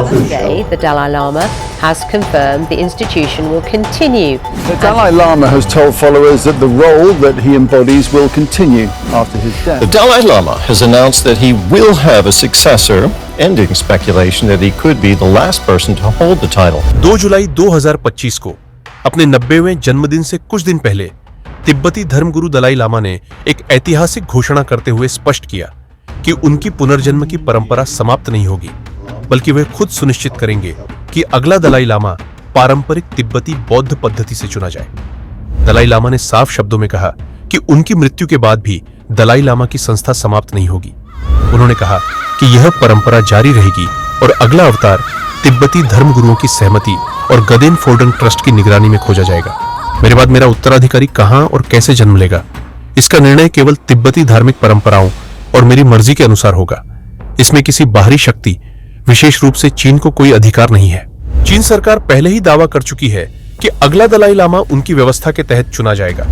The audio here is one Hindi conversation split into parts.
Today, the Dalai Lama has confirmed the institution will continue. The Dalai Lama has told followers that the role that he embodies will continue after his death. The Dalai Lama has announced that he will have a successor, ending speculation that he could be the last person to hold the title. 2 जुलाई 2025 को अपने 90वें जन्मदिन से कुछ दिन पहले तिब्बती धर्मगुरु दलाई लामा ने एक ऐतिहासिक घोषणा करते हुए स्पष्ट किया कि उनकी पुनर्जन्म की परंपरा समाप्त नहीं होगी, बल्कि वे खुद सुनिश्चित करेंगे कि अगला दलाई लामा पारंपरिक तिब्बती बौद्ध पद्धति से चुना जाए। दलाई लामा ने साफ शब्दों में कहा कि उनकी मृत्यु के बाद भी दलाई लामा की संस्था समाप्त नहीं होगी। उन्होंने कहा कि यह परंपरा जारी रहेगी और अगला अवतार तिब्बती धर्मगुरुओं की सहमति और गदेन फोर्डंग ट्रस्ट की निगरानी में खोजा जाएगा। मेरे बाद मेरा उत्तराधिकारी कहां और कैसे जन्म लेगा, इसका निर्णय केवल तिब्बती धार्मिक परंपराओं और मेरी मर्जी के अनुसार होगा। इसमें किसी बाहरी शक्ति, विशेष रूप से चीन को कोई अधिकार नहीं है। चीन सरकार पहले ही दावा कर चुकी है कि अगला दलाई लामा उनकी व्यवस्था के तहत चुना जाएगा,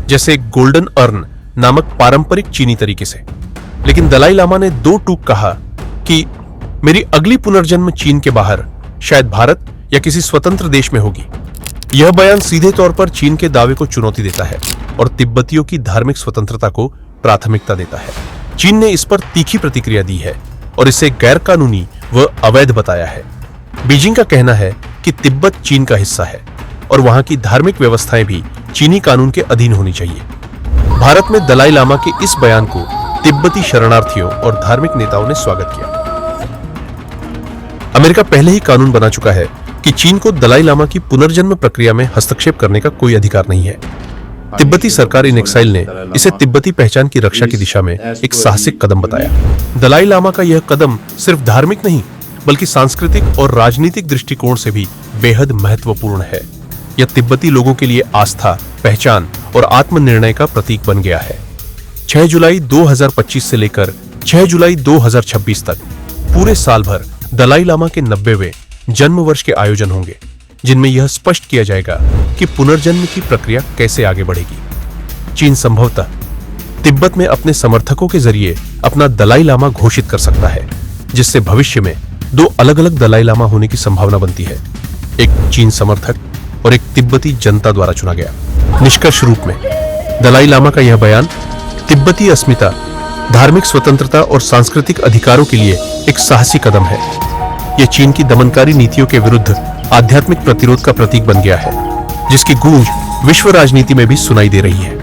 जैसे गोल्डन अर्न नामक पारंपरिक चीनी तरीके से। लेकिन दलाई लामा ने 2 टूक कहा कि मेरी अगली पुनर्जन्म चीन के बाहर, शायद भारत या किसी स्वतंत्र देश में होगी। यह बयान सीधे तौर पर चीन के दावे को चुनौती देता है और तिब्बतियों की धार्मिक स्वतंत्रता को प्राथमिकता देता है। चीन ने इस पर तीखी प्रतिक्रिया दी है और इसे गैर कानूनी व अवैध बताया है। बीजिंग का कहना है कि तिब्बत चीन का हिस्सा है और वहां की धार्मिक व्यवस्थाएं भी चीनी कानून के अधीन होनी चाहिए। भारत में दलाई लामा के इस बयान को तिब्बती शरणार्थियों और धार्मिक नेताओं ने स्वागत किया। अमेरिका पहले ही कानून बना चुका है कि चीन को दलाई लामा की पुनर्जन्म प्रक्रिया में हस्तक्षेप करने का कोई अधिकार नहीं है। तिब्बती सरकार इन एक्साइल ने इसे तिब्बती पहचान की रक्षा की दिशा में एक साहसिक कदम बताया। दलाई लामा का यह कदम सिर्फ धार्मिक नहीं, बल्कि सांस्कृतिक और राजनीतिक दृष्टिकोण से भी बेहद महत्वपूर्ण है। यह तिब्बती लोगों के लिए आस्था, पहचान और आत्मनिर्णय का प्रतीक बन गया है। 6 जुलाई 2025 से लेकर 6 जुलाई 2026 तक पूरे साल भर दलाई लामा के 90वें जन्म वर्ष के आयोजन होंगे, जिनमें यह स्पष्ट किया जाएगा कि पुनर्जन्म की प्रक्रिया कैसे आगे बढ़ेगी। चीन संभवतः तिब्बत में अपने समर्थकों के जरिए अपना दलाई लामा घोषित कर सकता है, जिससे भविष्य में 2 अलग-अलग दलाई लामा होने की संभावना बनती है, एक चीन समर्थक और एक तिब्बती जनता द्वारा चुना गया। निष्कर्ष रूप में दलाई लामा का यह बयान तिब्बती अस्मिता, धार्मिक स्वतंत्रता और सांस्कृतिक अधिकारों के लिए एक साहसी कदम है। यह चीन की दमनकारी नीतियों के विरुद्ध आध्यात्मिक प्रतिरोध का प्रतीक बन गया है, जिसकी गूंज विश्व राजनीति में भी सुनाई दे रही है।